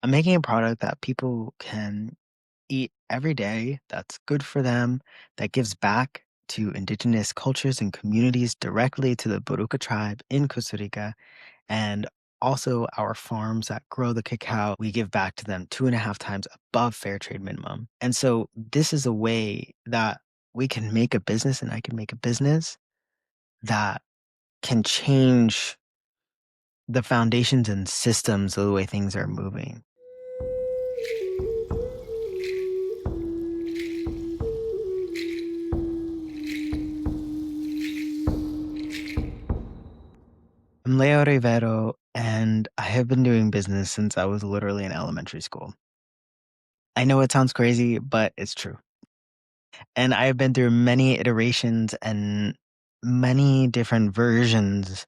I'm making a product that people can eat every day, that's good for them, that gives back to indigenous cultures and communities directly to the Boruca tribe in Costa Rica. And also our farms that grow the cacao, we give back to them 2.5 times above fair trade minimum. And so this is a way that we can make a business and I can make a business that can change the foundations and systems of the way things are moving. I'm Leo Rivero, and I have been doing business since I was literally in elementary school. I know it sounds crazy, but it's true. And I have been through many iterations and many different versions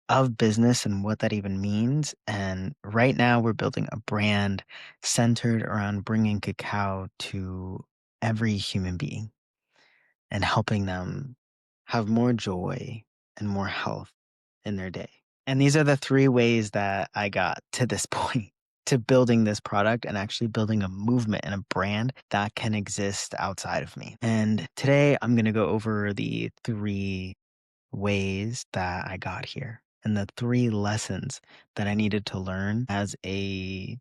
of business and what that even means. And right now, we're building a brand centered around bringing cacao to every human being and helping them have more joy and more health in their day. And these are the three ways that I got to this point, to building this product and actually building a movement and a brand that can exist outside of me. And today I'm going to go over the three ways that I got here and the three lessons that I needed to learn as a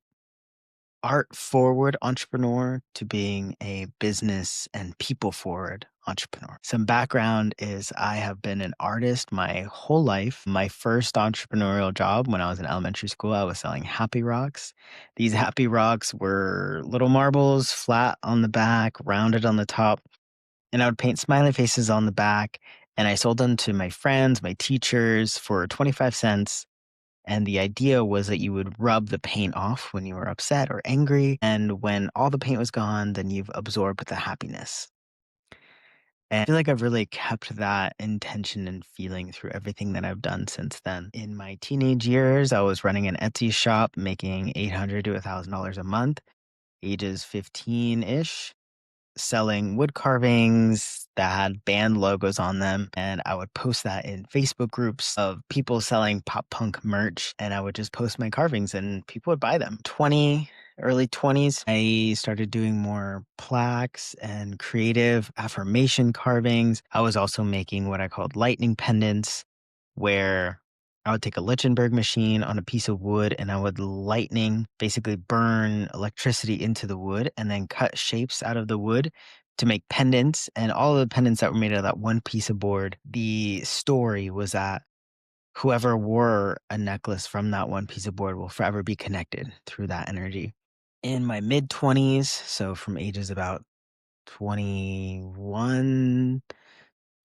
art forward entrepreneur to being a business and people forward entrepreneur. Some background is I have been an artist my whole life. My first entrepreneurial job when I was in elementary school, I was selling happy rocks. These happy rocks were little marbles, flat on the back, rounded on the top, and I would paint smiley faces on the back. And I sold them to my friends, my teachers for 25 cents. And the idea was that you would rub the paint off when you were upset or angry. And when all the paint was gone, then you've absorbed the happiness. And I feel like I've really kept that intention and feeling through everything that I've done since then. In my teenage years, I was running an Etsy shop making $800 to $1,000 a month, ages 15 ish, selling wood carvings that had band logos on them. And I would post that in Facebook groups of people selling pop punk merch. And I would just post my carvings and people would buy them. Early 20s, I started doing more plaques and creative affirmation carvings. I was also making what I called lightning pendants, where I would take a Lichtenberg machine on a piece of wood and I would lightning, basically burn electricity into the wood and then cut shapes out of the wood to make pendants. And all of the pendants that were made out of that one piece of board, the story was that whoever wore a necklace from that one piece of board will forever be connected through that energy. In my mid 20s, so from ages about 21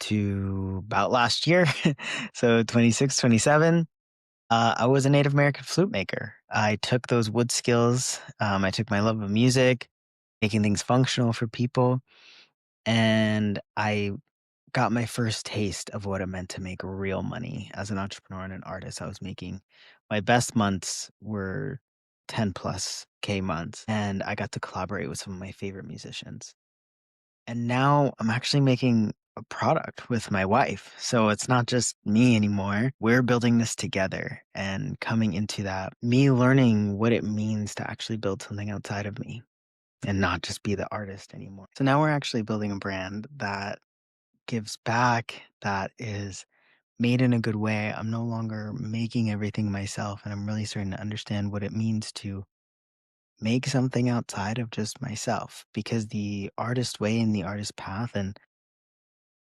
to about last year, so 26, 27, I was a Native American flute maker. I took those wood skills, I took my love of music, making things functional for people, and I got my first taste of what it meant to make real money as an entrepreneur and an artist. I was making my best months were 10 plus K months, and I got to collaborate with some of my favorite musicians. And now I'm actually making a product with my wife. So it's not just me anymore. We're building this together and coming into that, me learning what it means to actually build something outside of me and not just be the artist anymore. So now we're actually building a brand that gives back, that is made in a good way. I'm no longer making everything myself, and I'm really starting to understand what it means to make something outside of just myself, because the artist way and the artist path and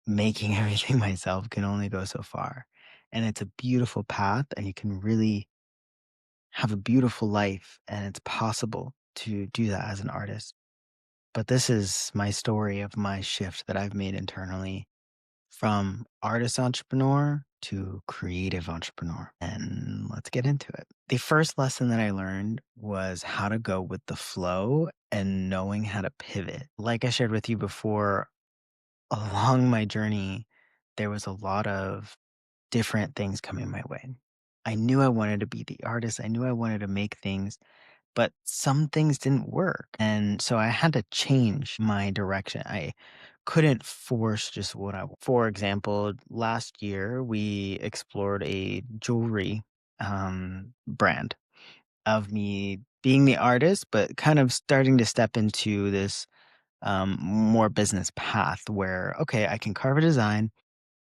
making everything myself can only go so far. And it's a beautiful path, and you can really have a beautiful life, and it's possible to do that as an artist. But this is my story of my shift that I've made internally from artist entrepreneur to creative entrepreneur. And let's get into it. The first lesson that I learned was how to go with the flow and knowing how to pivot. Like I shared with you before, along my journey, there was a lot of different things coming my way. I knew I wanted to be the artist. I knew I wanted to make things, but some things didn't work. And so I had to change my direction. I couldn't force just what I want. For example, last year we explored a jewelry brand. of me being the artist, but kind of starting to step into this more business path where, okay, I can carve a design,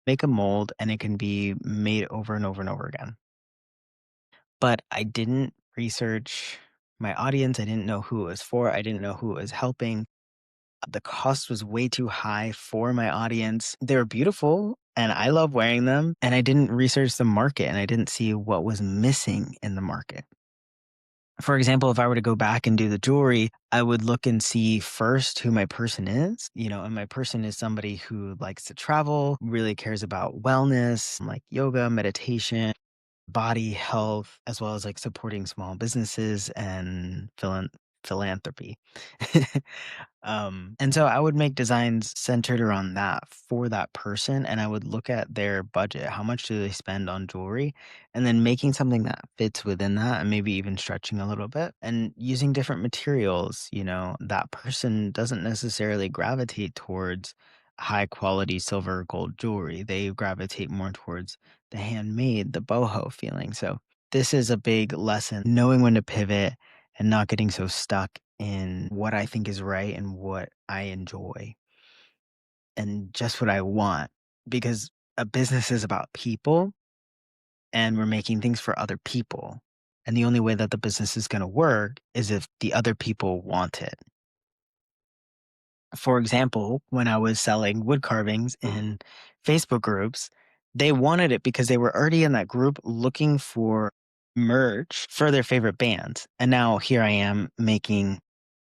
make a mold, and it can be made over and over and over again. But I didn't research my audience. I didn't know who it was for. I didn't know who it was helping. The cost was way too high for my audience. They were beautiful and I love wearing them. And I didn't research the market and I didn't see what was missing in the market. For example, if I were to go back and do the jewelry, I would look and see first who my person is, and my person is somebody who likes to travel, really cares about wellness, like yoga, meditation, body health, as well as like supporting small businesses and philanthropy. And so I would make designs centered around that for that person. And I would look at their budget. How much do they spend on jewelry? And then making something that fits within that and maybe even stretching a little bit and using different materials. That person doesn't necessarily gravitate towards high quality silver or gold jewelry. They gravitate more towards the handmade, the boho feeling. So this is a big lesson, knowing when to pivot and not getting so stuck in what I think is right and what I enjoy and just what I want. Because a business is about people and we're making things for other people. And the only way that the business is going to work is if the other people want it. For example, when I was selling wood carvings in Facebook groups, they wanted it because they were already in that group looking for merch for their favorite bands. And now here I am making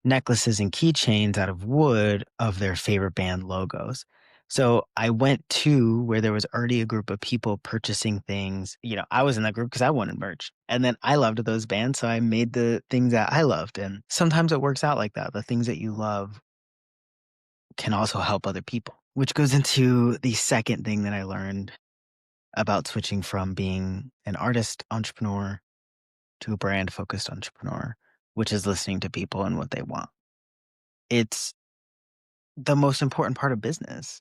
necklaces and keychains out of wood of their favorite band logos. So I went to where there was already a group of people purchasing things. I was in that group because I wanted merch. And then I loved those bands. So I made the things that I loved. And sometimes it works out like that. The things that you love can also help other people, which goes into the second thing that I learned about switching from being an artist entrepreneur to a brand focused entrepreneur, which is listening to people and what they want. It's the most important part of business.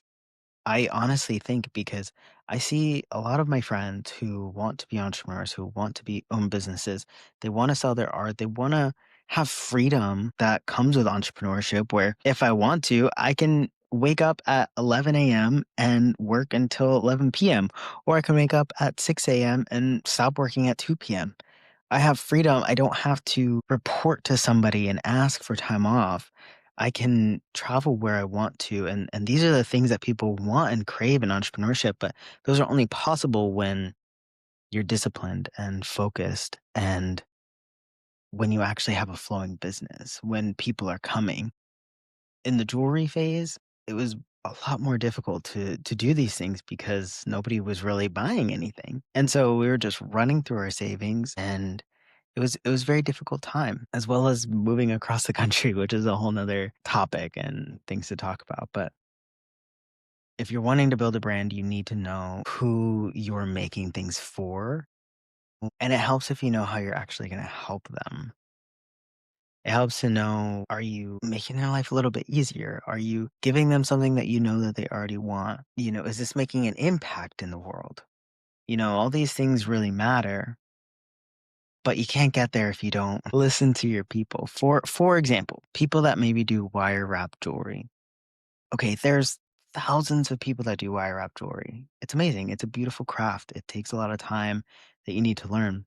I honestly think because I see a lot of my friends who want to be entrepreneurs, who want to be own businesses. They want to sell their art. They want to have freedom that comes with entrepreneurship where if I want to, I can wake up at 11 a.m. and work until 11 p.m. Or I can wake up at 6 a.m. and stop working at 2 p.m. I have freedom. I don't have to report to somebody and ask for time off. I can travel where I want to. And these are the things that people want and crave in entrepreneurship, but those are only possible when you're disciplined and focused and when you actually have a flowing business, when people are coming. In the jewelry phase, it was a lot more difficult to do these things because nobody was really buying anything. And so we were just running through our savings and it was a very difficult time, as well as moving across the country, which is a whole nother topic and things to talk about. But if you're wanting to build a brand, you need to know who you're making things for. And it helps if you know how you're actually going to help them. It helps to know, are you making their life a little bit easier? Are you giving them something that you know that they already want? Is this making an impact in the world? All these things really matter. But you can't get there if you don't listen to your people. For example, people that maybe do wire wrap jewelry. Okay, there's thousands of people that do wire wrap jewelry. It's amazing. It's a beautiful craft. It takes a lot of time that you need to learn.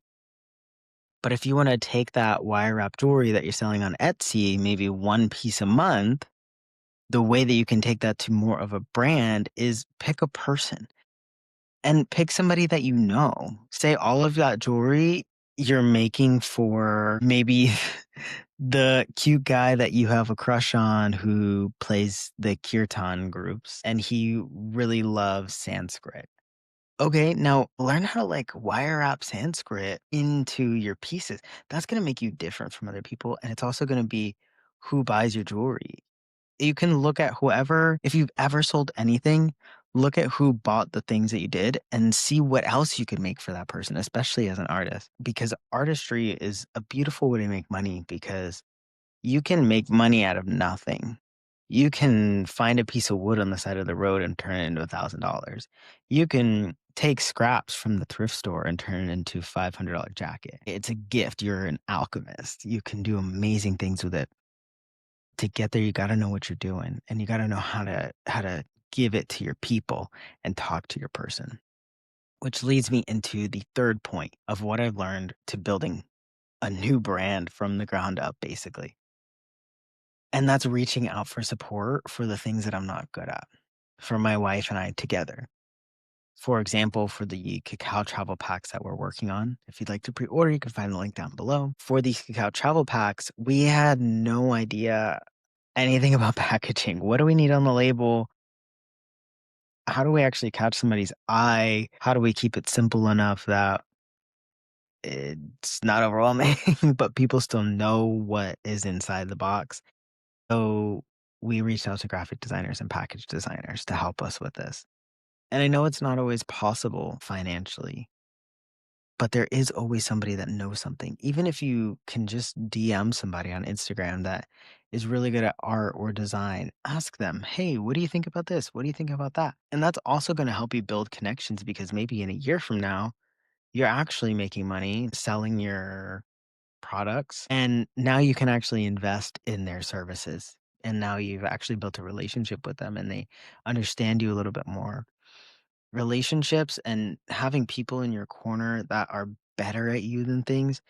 But if you want to take that wire wrap jewelry that you're selling on Etsy, maybe one piece a month, the way that you can take that to more of a brand is pick a person and pick somebody that you know. Say all of that jewelry you're making for maybe the cute guy that you have a crush on who plays the kirtan groups and he really loves Sanskrit. Okay, now learn how to like wire wrap Sanskrit into your pieces. That's going to make you different from other people. And it's also going to be who buys your jewelry. You can look at whoever, if you've ever sold anything, look at who bought the things that you did and see what else you could make for that person, especially as an artist. Because artistry is a beautiful way to make money because you can make money out of nothing. You can find a piece of wood on the side of the road and turn it into $1,000. You can take scraps from the thrift store and turn it into $500 jacket. It's a gift. You're an alchemist. You can do amazing things with it. To get there, you gotta know what you're doing, and you gotta know how to give it to your people and talk to your person. Which leads me into the third point of what I've learned to building a new brand from the ground up, basically. And that's reaching out for support for the things that I'm not good at, for my wife and I together. For example, for the cacao travel packs that we're working on, if you'd like to pre order, you can find the link down below. For these cacao travel packs, we had no idea anything about packaging. What do we need on the label? How do we actually catch somebody's eye? How do we keep it simple enough that it's not overwhelming, but people still know what is inside the box? So we reached out to graphic designers and package designers to help us with this. And I know it's not always possible financially, but there is always somebody that knows something. Even if you can just DM somebody on Instagram that is really good at art or design, ask them, hey, what do you think about this? What do you think about that? And that's also going to help you build connections because maybe in a year from now, you're actually making money selling your products. And now you can actually invest in their services. And now you've actually built a relationship with them and they understand you a little bit more. Relationships and having people in your corner that are better at you than things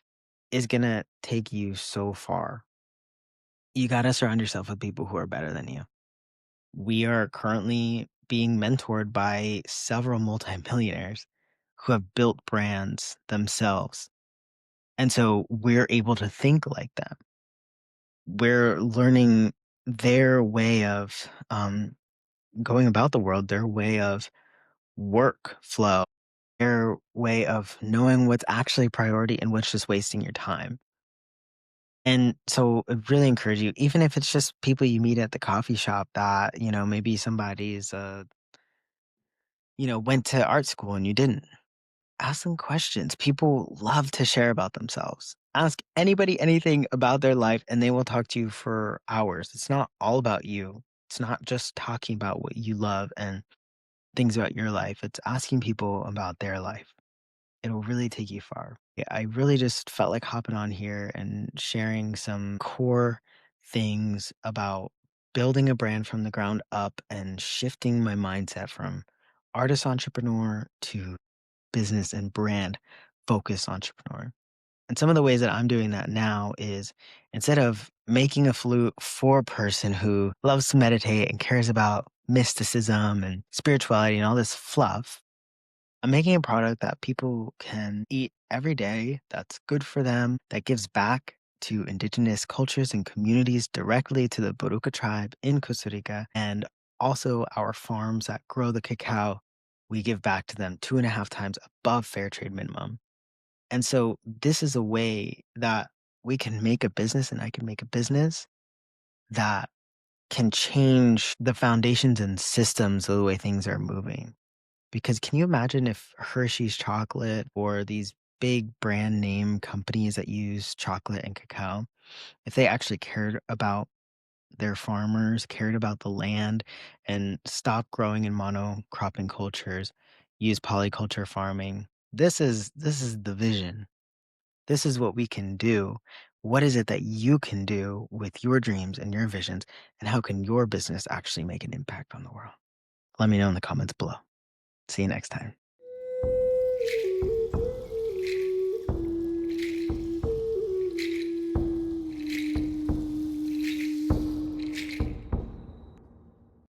is gonna take you so far. You gotta surround yourself with people who are better than you. We are currently being mentored by several multimillionaires who have built brands themselves. And so we're able to think like them. We're learning their way of going about the world, their way of workflow, their way of knowing what's actually priority and what's just wasting your time. And so I really encourage you, even if it's just people you meet at the coffee shop that, maybe somebody's, went to art school and you didn't. Ask them questions. People love to share about themselves. Ask anybody anything about their life and they will talk to you for hours. It's not all about you. It's not just talking about what you love and things about your life. It's asking people about their life. It'll really take you far. Yeah, I really just felt like hopping on here and sharing some core things about building a brand from the ground up and shifting my mindset from artist entrepreneur to business and brand focused entrepreneur. And some of the ways that I'm doing that now is instead of making a flute for a person who loves to meditate and cares about mysticism and spirituality and all this fluff, I'm making a product that people can eat every day, that's good for them, that gives back to indigenous cultures and communities directly to the Boruca tribe in Costa Rica, and also our farms that grow the cacao. We give back to them 2.5 times above fair trade minimum. And so this is a way that we can make a business and I can make a business that can change the foundations and systems of the way things are moving. Because can you imagine if Hershey's chocolate or these big brand name companies that use chocolate and cacao, if they actually cared about their farmers, cared about the land, and stopped growing in monocropping cultures, use polyculture farming? This is the vision. This is what we can do. What is it that you can do with your dreams and your visions? And how can your business actually make an impact on the world? Let me know in the comments below. See you next time.